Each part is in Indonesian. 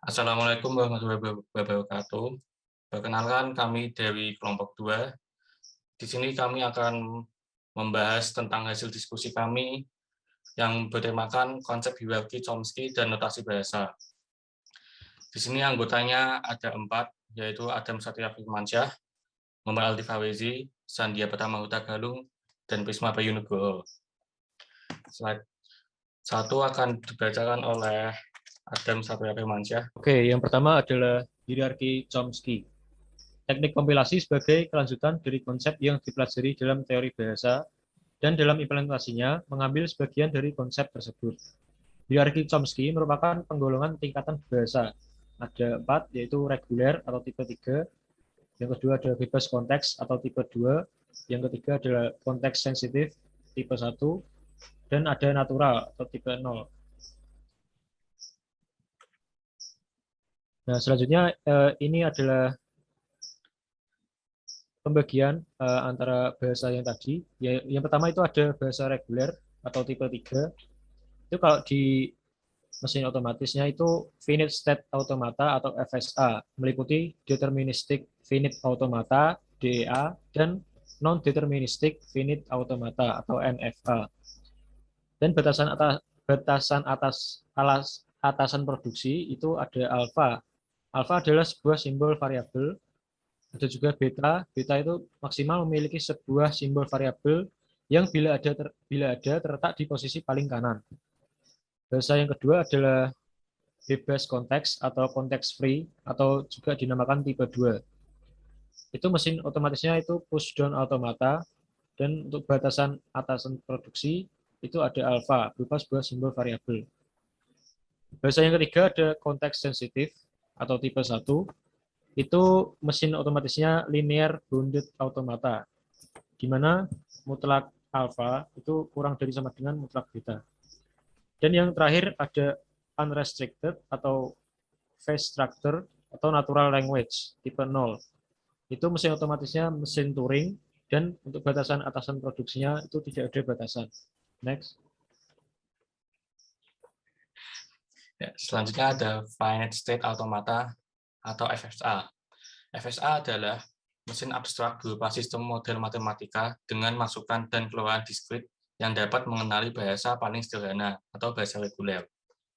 Assalamualaikum warahmatullahi wabarakatuh. Perkenalkan, kami dari kelompok 2. Di sini kami akan membahas tentang hasil diskusi kami yang bertemakan konsep hierarki Chomsky dan notasi bahasa. Di sini anggotanya ada 4, yaitu Adam Satria Firmansyah, Muhammad Aldi Fawezi, Sandia Pratama Huta Galung, dan Prisma Bayu Nugroho. Slide 1 akan dibacakan oleh Adam Satria Firmansyah. Oke, yang pertama adalah hierarki Chomsky. Teknik kompilasi sebagai kelanjutan dari konsep yang dipelajari dalam teori bahasa dan dalam implementasinya mengambil sebagian dari konsep tersebut. Hierarki Chomsky merupakan penggolongan tingkatan bahasa. Ada 4, yaitu reguler atau tipe 3. Yang kedua adalah bebas konteks atau tipe 2. Yang ketiga adalah konteks sensitif tipe 1. Dan ada natural atau tipe 0. Nah, selanjutnya ini adalah pembagian antara bahasa yang tadi. Yang pertama itu ada bahasa reguler atau tipe 3. Itu kalau di mesin otomatisnya itu finite state automata atau FSA, meliputi deterministic finite automata DEA dan non-deterministic finite automata atau NFA. Dan atasan produksi itu ada alpha. Alpha adalah sebuah simbol variabel. Ada juga beta. Beta itu maksimal memiliki sebuah simbol variabel yang bila ada terletak di posisi paling kanan. Bahasa yang kedua adalah bebas konteks atau konteks free atau juga dinamakan tipe 2. Itu mesin otomatisnya itu push down automata, dan untuk batasan atasan produksi itu ada alpha berupa sebuah simbol variabel. Bahasa yang ketiga ada konteks sensitif atau tipe 1. Itu mesin otomatisnya linear bounded automata, di mana mutlak alpha itu kurang dari sama dengan mutlak beta. Dan yang terakhir ada unrestricted atau phase structure atau natural language tipe 0. Itu mesin otomatisnya mesin Turing, dan untuk batasan atasan produksinya itu tidak ada batasan. Next. Ya, selanjutnya ada finite state automata atau FSA. FSA adalah mesin abstrak berupa sistem model matematika dengan masukan dan keluaran diskrit yang dapat mengenali bahasa paling sederhana atau bahasa reguler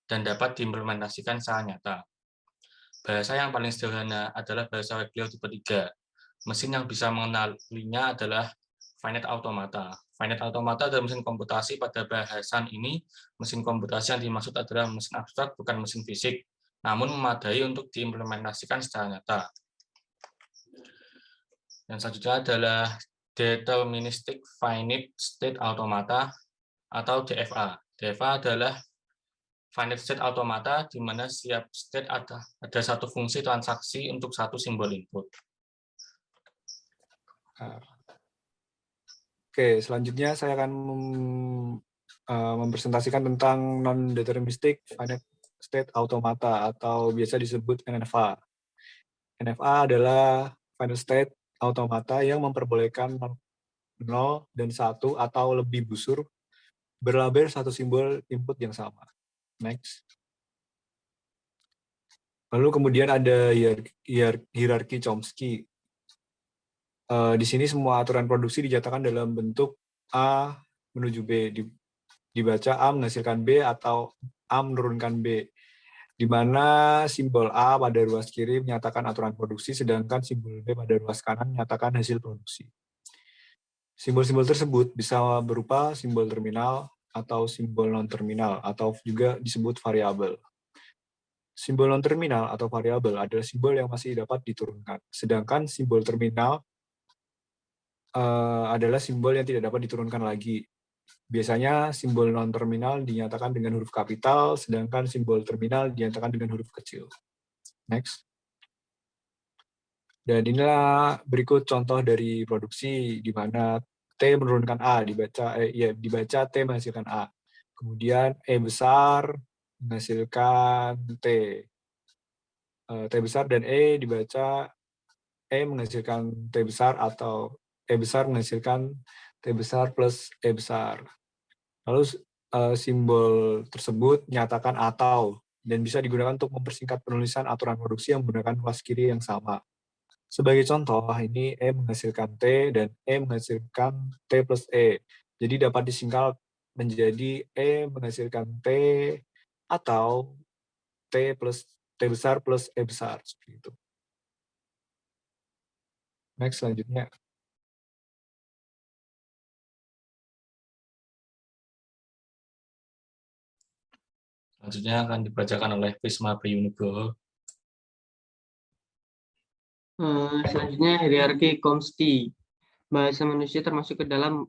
dan dapat diimplementasikan secara nyata. Bahasa yang paling sederhana adalah bahasa reguler tipe 3. Mesin yang bisa mengenalinya adalah finite automata. Finite automata adalah mesin komputasi. Pada bahasan ini, mesin komputasi yang dimaksud adalah mesin abstrak, bukan mesin fisik, namun memadai untuk diimplementasikan secara nyata. Yang selanjutnya adalah Deterministic Finite State Automata atau DFA. DFA adalah finite state automata di mana setiap state ada satu fungsi transaksi untuk satu simbol input. Oke, selanjutnya saya akan mempresentasikan tentang non-deterministic finite state automata atau biasa disebut NFA. NFA adalah finite state automata yang memperbolehkan 0 dan 1 atau lebih busur berlabel satu simbol input yang sama. Next. Lalu kemudian ada hierarki Chomsky. Di sini semua aturan produksi dinyatakan dalam bentuk A menuju B. Dibaca A menghasilkan B atau A menurunkan B. Di mana simbol A pada ruas kiri menyatakan aturan produksi, sedangkan simbol B pada ruas kanan menyatakan hasil produksi. Simbol-simbol tersebut bisa berupa simbol terminal atau simbol non-terminal, atau juga disebut variabel. Simbol non-terminal atau variabel adalah simbol yang masih dapat diturunkan, sedangkan simbol terminal adalah simbol yang tidak dapat diturunkan lagi. Biasanya simbol non-terminal dinyatakan dengan huruf kapital, sedangkan simbol terminal dinyatakan dengan huruf kecil. Next. Dan inilah berikut contoh dari produksi di mana T menurunkan A, dibaca T menghasilkan A. Kemudian E besar menghasilkan T. T besar dan E dibaca E menghasilkan T besar atau E besar menghasilkan T besar plus E besar. Lalu simbol tersebut nyatakan atau dan bisa digunakan untuk mempersingkat penulisan aturan produksi yang menggunakan ruas kiri yang sama. Sebagai contoh, ini E menghasilkan T dan E menghasilkan T plus E. Jadi dapat disingkat menjadi E menghasilkan T atau T plus T besar plus E besar. Seperti itu. Next, selanjutnya. Selanjutnya akan dibacakan oleh Prisma Bayunugroho. Selanjutnya hierarki Chomsky. Bahasa manusia termasuk ke dalam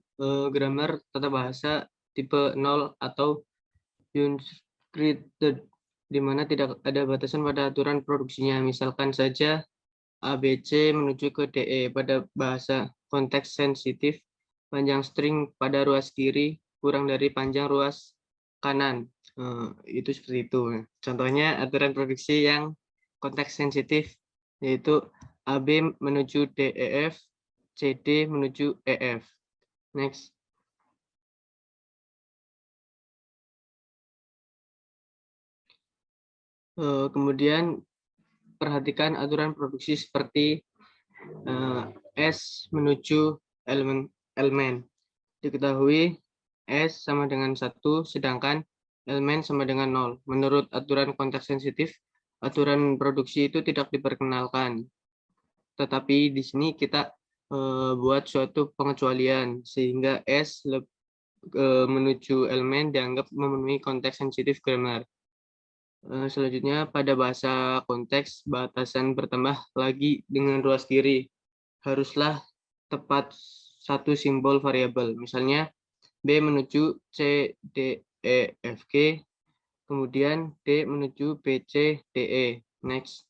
grammar tata bahasa tipe 0 atau unscripted, di mana tidak ada batasan pada aturan produksinya. Misalkan saja ABC menuju ke DE pada bahasa konteks sensitif, panjang string pada ruas kiri kurang dari panjang ruas kanan. Itu seperti itu. Contohnya aturan produksi yang konteks sensitif yaitu AB menuju DEF, CD menuju EF. Next. Kemudian perhatikan aturan produksi seperti S menuju elemen. Diketahui S sama dengan 1, sedangkan elemen sama dengan 0. Menurut aturan konteks sensitif, aturan produksi itu tidak diperkenalkan. Tetapi di sini kita buat suatu pengecualian, sehingga S menuju elemen dianggap memenuhi konteks sensitif grammar. Selanjutnya, pada bahasa konteks, batasan bertambah lagi dengan ruas kiri. Haruslah tepat satu simbol variabel. Misalnya, B menuju C, D, E, F, G, kemudian D menuju B, C, D, E. Next.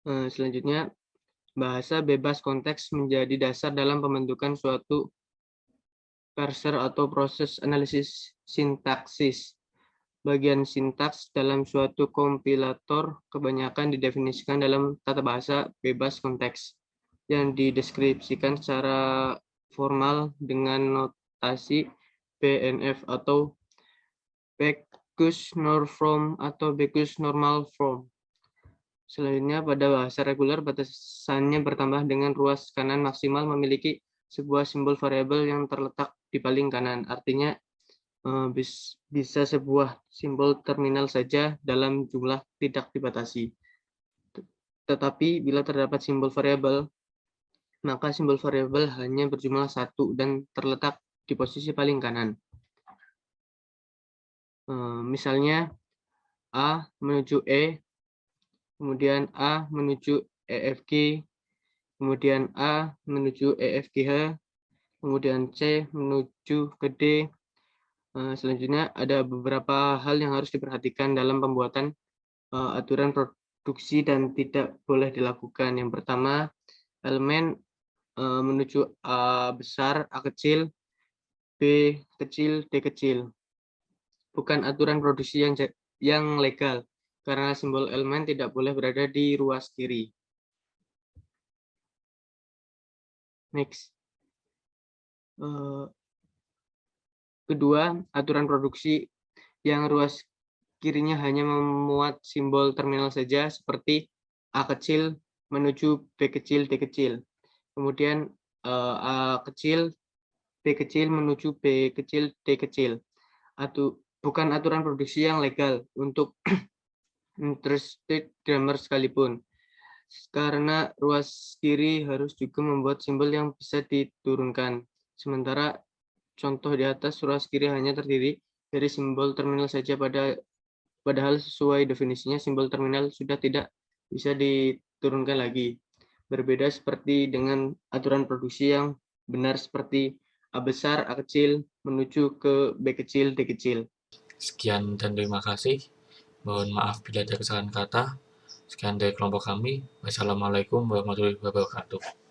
Selanjutnya, bahasa bebas konteks menjadi dasar dalam pembentukan suatu parser atau proses analisis sintaksis. Bagian sintaks dalam suatu kompilator kebanyakan didefinisikan dalam tata bahasa bebas konteks yang dideskripsikan secara formal dengan notasi BNF atau Backus Norm atau Backus Normal Form. Selanjutnya, pada bahasa reguler, batasannya bertambah dengan ruas kanan maksimal memiliki sebuah simbol variabel yang terletak di paling kanan. Artinya, bisa sebuah simbol terminal saja dalam jumlah tidak dibatasi. Tetapi bila terdapat simbol variabel, maka simbol variabel hanya berjumlah 1 dan terletak di posisi paling kanan. Misalnya A menuju E, kemudian A menuju EFG, kemudian A menuju EFGH, kemudian C menuju ke D. Selanjutnya ada beberapa hal yang harus diperhatikan dalam pembuatan aturan produksi dan tidak boleh dilakukan. Yang pertama, elemen menuju A besar, A kecil, B kecil, D kecil. Bukan aturan produksi yang legal, karena simbol elemen tidak boleh berada di ruas kiri. Next. Kedua, aturan produksi yang ruas kirinya hanya memuat simbol terminal saja, seperti A kecil menuju B kecil, D kecil. Kemudian A kecil, B kecil menuju B kecil, D kecil. Bukan aturan produksi yang legal untuk interested grammar sekalipun. Karena ruas kiri harus juga membuat simbol yang bisa diturunkan. Sementara contoh di atas, ruas kiri hanya terdiri dari simbol terminal saja, padahal sesuai definisinya simbol terminal sudah tidak bisa diturunkan lagi. Berbeda seperti dengan aturan produksi yang benar seperti A besar, A kecil menuju ke B kecil, D kecil. Sekian dan terima kasih. Mohon maaf bila ada kesalahan kata. Sekian dari kelompok kami. Wassalamualaikum warahmatullahi wabarakatuh.